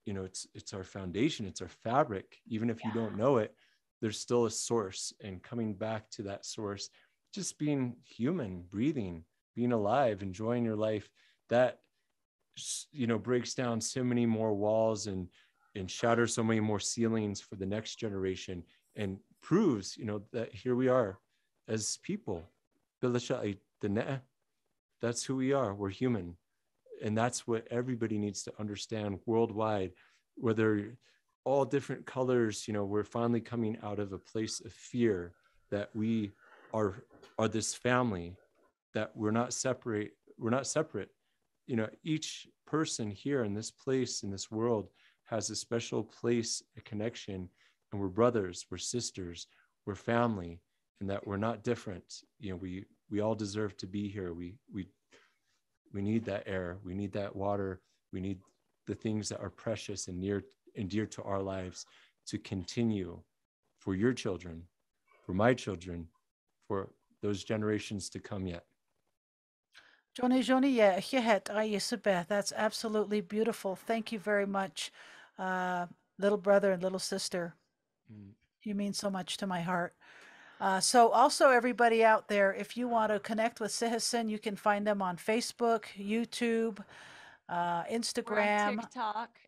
you know, it's our foundation, it's our fabric. Even if you don't know it, there's still a source, and coming back to that source, just being human, breathing, being alive, enjoying your life, that, you know, breaks down so many more walls and shatters so many more ceilings for the next generation, and proves, you know, that here we are as people. That's who we are. We're human. And that's what everybody needs to understand worldwide, whether all different colors, you know, we're finally coming out of a place of fear that we are this family, that we're not separate. You know, each person here in this place, in this world, has a special place, a connection, and we're brothers, we're sisters, we're family, and that we're not different. You know, we all deserve to be here. We need that air. We need that water. We need the things that are precious and near and dear to our lives to continue for your children, for my children, for those generations to come yet. That's absolutely beautiful. Thank you very much, little brother and little sister. You mean so much to my heart. So also everybody out there, if you want to connect with Sihasin, you can find them on Facebook, YouTube, Instagram,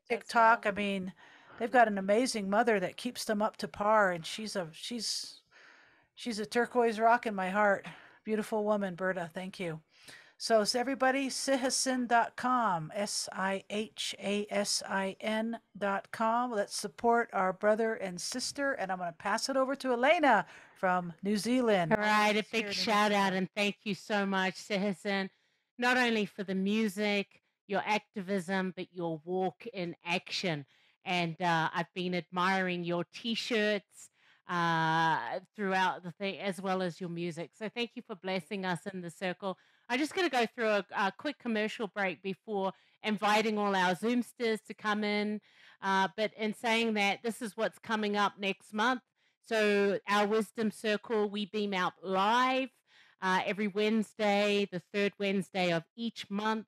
TikTok. I mean, they've got an amazing mother that keeps them up to par, and she's a turquoise rock in my heart. Beautiful woman, Berta. Thank you. So it's everybody, sihasin.com, SIHASIN.com. Let's support our brother and sister. And I'm going to pass it over to Elena from New Zealand. All right, a big shout out and thank you so much, Sihasin, not only for the music, your activism, but your walk in action. And I've been admiring your T-shirts throughout the thing, as well as your music. So thank you for blessing us in the circle. I'm just going to go through a quick commercial break before inviting all our Zoomsters to come in. But in saying that, this is what's coming up next month. So our Wisdom Circle, we beam out live every Wednesday, the third Wednesday of each month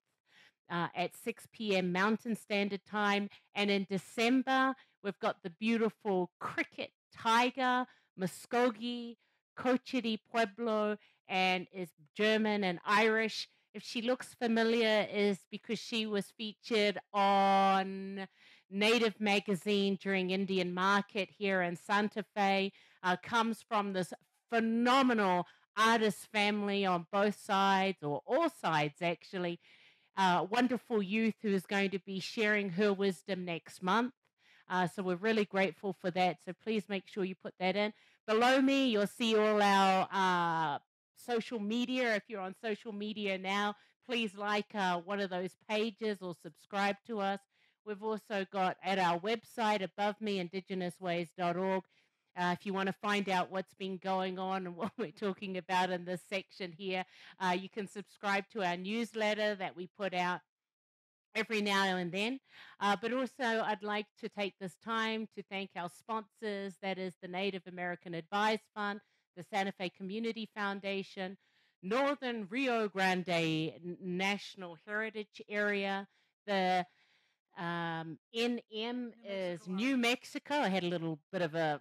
at 6 p.m. Mountain Standard Time. And in December, we've got the beautiful cricket tiger, Muskogee, Cochiti Pueblo, and is German and Irish. If she looks familiar, is because she was featured on Native magazine during Indian Market here in Santa Fe. Comes from this phenomenal artist family on both sides, or all sides actually. Wonderful youth who is going to be sharing her wisdom next month. So we're really grateful for that. So please make sure you put that in. Below me, you'll see all our social media. If you're on social media now, please like one of those pages or subscribe to us. We've also got at our website above me, IndigenousWays.org. If you want to find out what's been going on and what we're talking about in this section here, you can subscribe to our newsletter that we put out every now and then. But also, I'd like to take this time to thank our sponsors, that is the Native American Advice Fund, the Santa Fe Community Foundation, Northern Rio Grande National Heritage Area, the NM is New Mexico. I had a little bit of a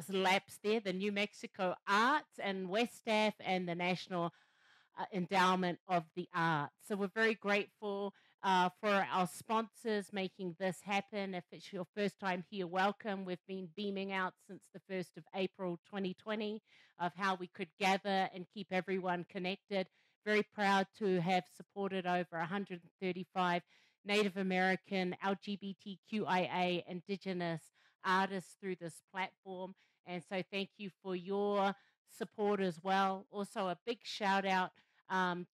lapse there. The New Mexico Arts and West Staff and the National Endowment of the Arts. So we're very grateful for our sponsors making this happen. If it's your first time here, welcome. We've been beaming out since the 1st of April 2020 of how we could gather and keep everyone connected. Very proud to have supported over 135 Native American, LGBTQIA, Indigenous artists through this platform. And so thank you for your support as well. Also, a big shout out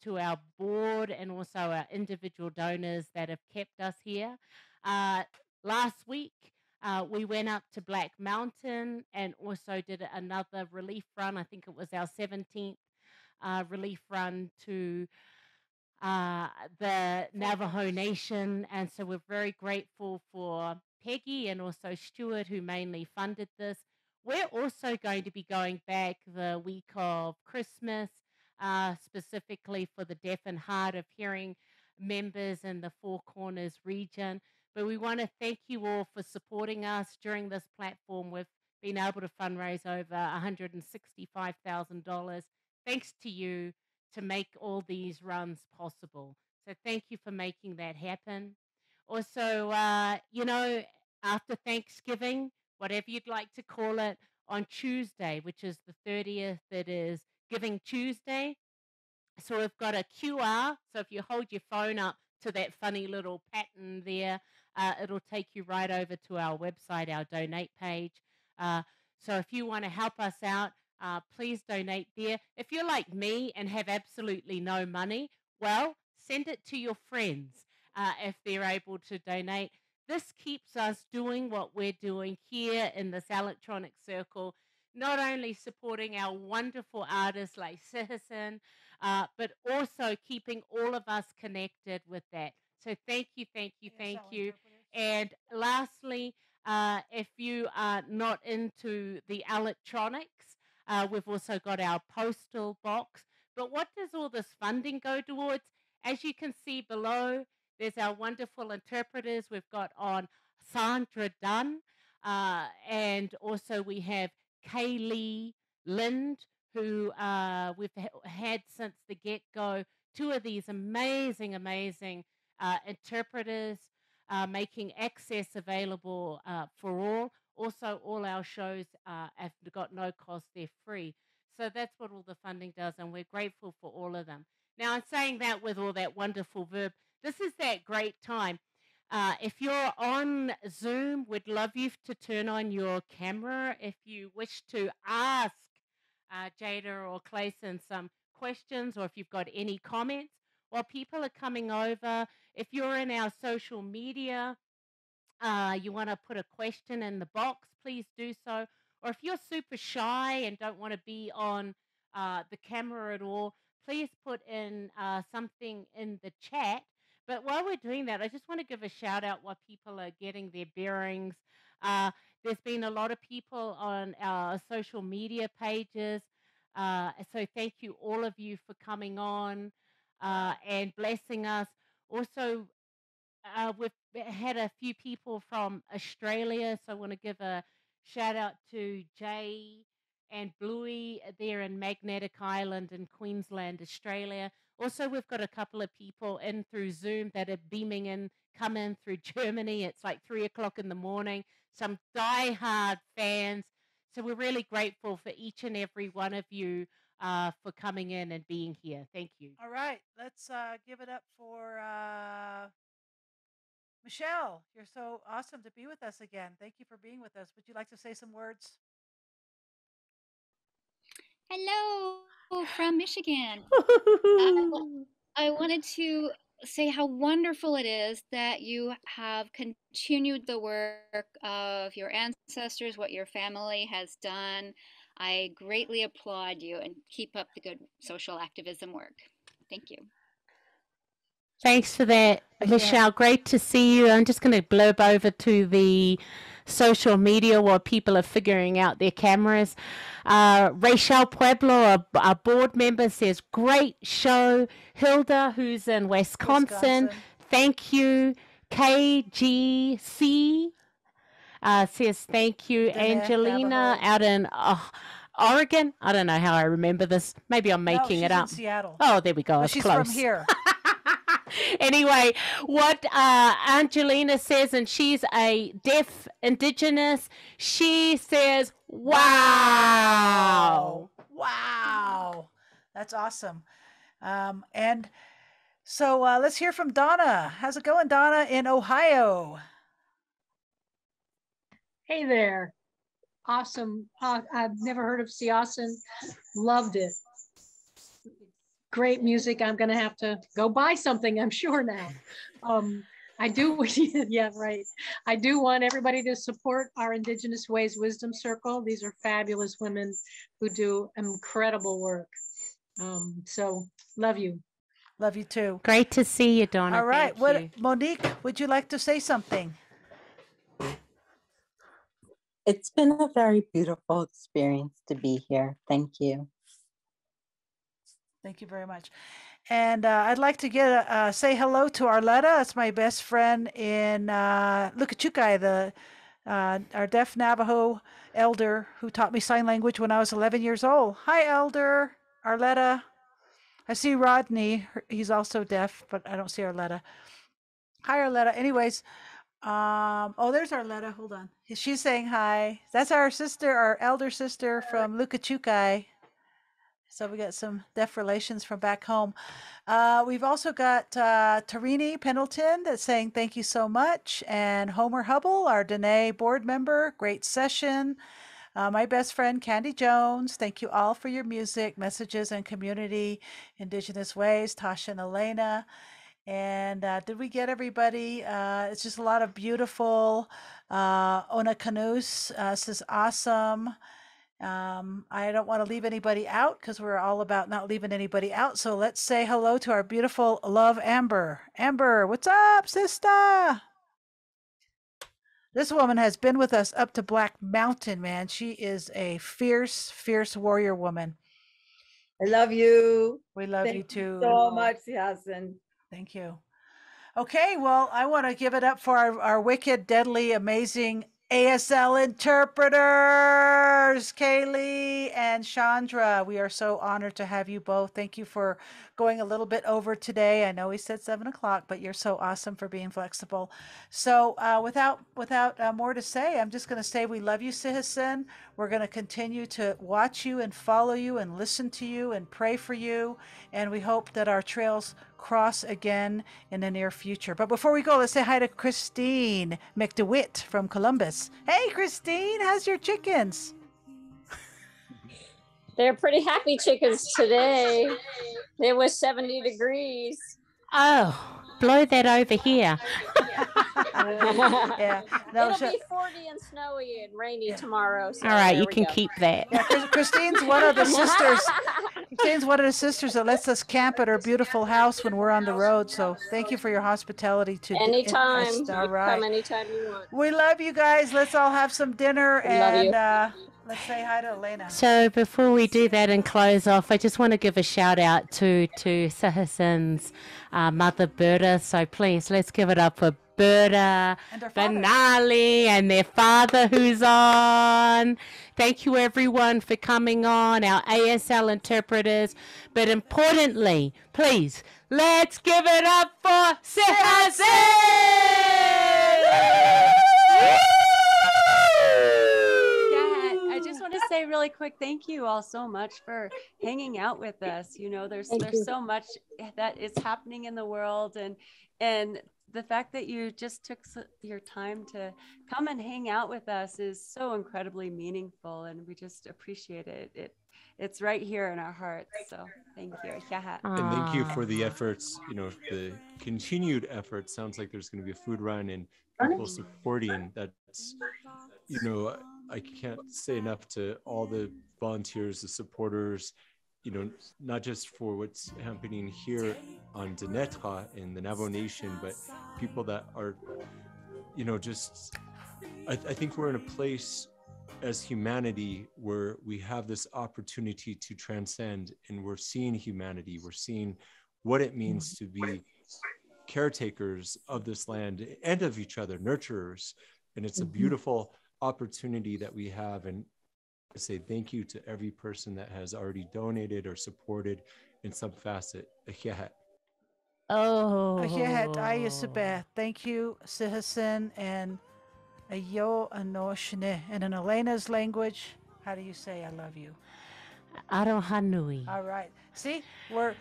to our board and also our individual donors that have kept us here. Last week, we went up to Black Mountain and also did another relief run. I think it was our 17th relief run to the Navajo Nation. And so we're very grateful for Peggy and also Stuart, who mainly funded this. We're also going to be going back the week of Christmas, specifically for the deaf and hard of hearing members in the Four Corners region. But we want to thank you all for supporting us during this platform. We've been able to fundraise over $165,000. Thanks to you to make all these runs possible. So thank you for making that happen. Also, after Thanksgiving, whatever you'd like to call it, on Tuesday, which is the 30th, it is Giving Tuesday. So we've got a QR. So if you hold your phone up to that funny little pattern there, it'll take you right over to our website, our donate page. So if you want to help us out, please donate there. If you're like me and have absolutely no money, well, send it to your friends if they're able to donate. This keeps us doing what we're doing here in this electronic circle, not only supporting our wonderful artists like Sihasin, but also keeping all of us connected with that. So thank you, thank you, thank you. And lastly, if you are not into the electronics, we've also got our postal box. But what does all this funding go towards? As you can see below, there's our wonderful interpreters. We've got on Sandra Dunn, and also we have Kaylee Lind, who we've had since the get-go. Two of these amazing, amazing interpreters making access available for all. Also, all our shows have got no cost, they're free. So that's what all the funding does, and we're grateful for all of them. Now, I'm saying that with all that wonderful verb. This is that great time. If you're on Zoom, we'd love you to turn on your camera if you wish to ask Jada or Clayson some questions, or if you've got any comments. While people are coming over, if you're in our social media, you want to put a question in the box, please do so. Or if you're super shy and don't want to be on the camera at all, please put in something in the chat. But while we're doing that, I just want to give a shout out while people are getting their bearings. There's been a lot of people on our social media pages. So thank you, all of you, for coming on and blessing us. Also, we've had a few people from Australia, so I want to give a shout out to Jay and Bluey there in Magnetic Island in Queensland, Australia. Also, we've got a couple of people in through Zoom that are beaming in, come in through Germany. It's like 3:00 in the morning. Some die-hard fans. So we're really grateful for each and every one of you for coming in and being here. Thank you. All right, let's give it up for Michelle. You're so awesome to be with us again. Thank you for being with us. Would you like to say some words? Hello from Michigan. I wanted to say how wonderful it is that you have continued the work of your ancestors, what your family has done. I greatly applaud you and keep up the good social activism work. Thank you. Thanks for that, Michelle. Great to see you. I'm just going to blurb over to the social media while people are figuring out their cameras. Rachel Pueblo, a board member, says, great show. Hilda, who's in Wisconsin. Thank you. KGC says, thank you. Diné, Angelina Navajo. out in Oregon. I don't know how I remember this. Maybe I'm making it up. She's in Seattle. Oh, there we go. But she's close. from here. Anyway, what Angelina says, and she's a deaf Indigenous, she says, wow. Wow. That's awesome. And so let's hear from Donna. How's it going, Donna, in Ohio? Hey there. Awesome. I've never heard of Sihasin. Loved it. Great music. I'm going to have to go buy something, I'm sure now. I do, yeah, right. I do want everybody to support our Indigenous Ways Wisdom Circle. These are fabulous women who do incredible work. So love you. Love you too. Great to see you, Donna. All right. Thank you. Monique, would you like to say something? It's been a very beautiful experience to be here. Thank you. Thank you very much. And I'd like to say hello to Arletta. That's my best friend in Lukachukai, our deaf Navajo elder who taught me sign language when I was 11 years old. Hi, Elder Arletta. I see Rodney. He's also deaf, but I don't see Arletta. Hi, Arletta. Anyways, there's Arletta. Hold on. She's saying hi. That's our sister, our elder sister from Lukachukai. So we got some deaf relations from back home. We've also got Tarini Pendleton that's saying thank you so much. And Homer Hubble, our Diné board member, great session. My best friend, Candy Jones, thank you all for your music, messages, and community. Indigenous Ways, Tasha and Elena. And did we get everybody? It's just a lot of beautiful. Ona Canus says awesome. I don't want to leave anybody out because we're all about not leaving anybody out. So let's say hello to our beautiful Love Amber. Amber, what's up, sister? This woman has been with us up to Black Mountain, man. She is a fierce, fierce warrior woman. I love you. We love you too. So much, Sihasin. Thank you. Okay, well, I want to give it up for our wicked, deadly, amazing ASL interpreters, Kaylee and Chandra. We are so honored to have you both. Thank you for going a little bit over today. I know we said 7 o'clock, but you're so awesome for being flexible. So without more to say, I'm just going to say we love you, Sihasin. We're going to continue to watch you and follow you and listen to you and pray for you. And we hope that our trails cross again in the near future. But before we go, let's say hi to Christine McDewitt from Columbus. Hey, Christine, how's your chickens? They're pretty happy chickens today. It was 70 degrees. Oh, blow that over here. Yeah. No, It'll be 40 and snowy and rainy tomorrow. So all right, you we can go. keep that. Yeah, Christine's one of the sisters. Christine's one of the sisters that lets us camp at her beautiful house when we're on the road. So thank you for your hospitality to anytime. All right. Come anytime you want. We love you guys. Let's all have some dinner and Love let's say hi to Elena. So before we do that and close off, I just want to give a shout out to Sihasin's mother, Berta. So please, let's give it up for Berta, Benally, and their father who's on. Thank you everyone for coming on, our ASL interpreters. But importantly, please, let's give it up for Sihasin! I just want to say really quick, thank you all so much for hanging out with us. You know, there's so much that is happening in the world, and the fact that you just took your time to come and hang out with us is so incredibly meaningful, and we just appreciate it. It's right here in our hearts. So thank you. And thank you for the efforts, the continued efforts. Sounds like there's going to be a food run and people supporting. That's, I can't say enough to all the volunteers, the supporters, you know, not just for what's happening here on Diné in the Navajo Nation, but people that are, you know, just, I think we're in a place as humanity where we have this opportunity to transcend, and we're seeing humanity, we're seeing what it means to be caretakers of this land and of each other, nurturers. And it's a beautiful opportunity that we have. And I say thank you to every person that has already donated or supported in some facet. Oh. Thank you, Sihasin, and Ayo Anoshne. And in Elena's language, how do you say I love you? Arohanui. All right. See, we're,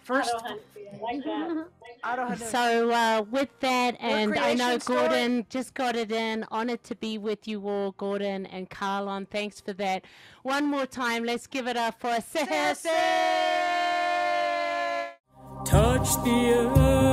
first. I like that. So with that, and I know creation Gordon just got it in. Honored to be with you all, Gordon and Carlon. Thanks for that. One more time, let's give it up for Sihasin. Touch the earth.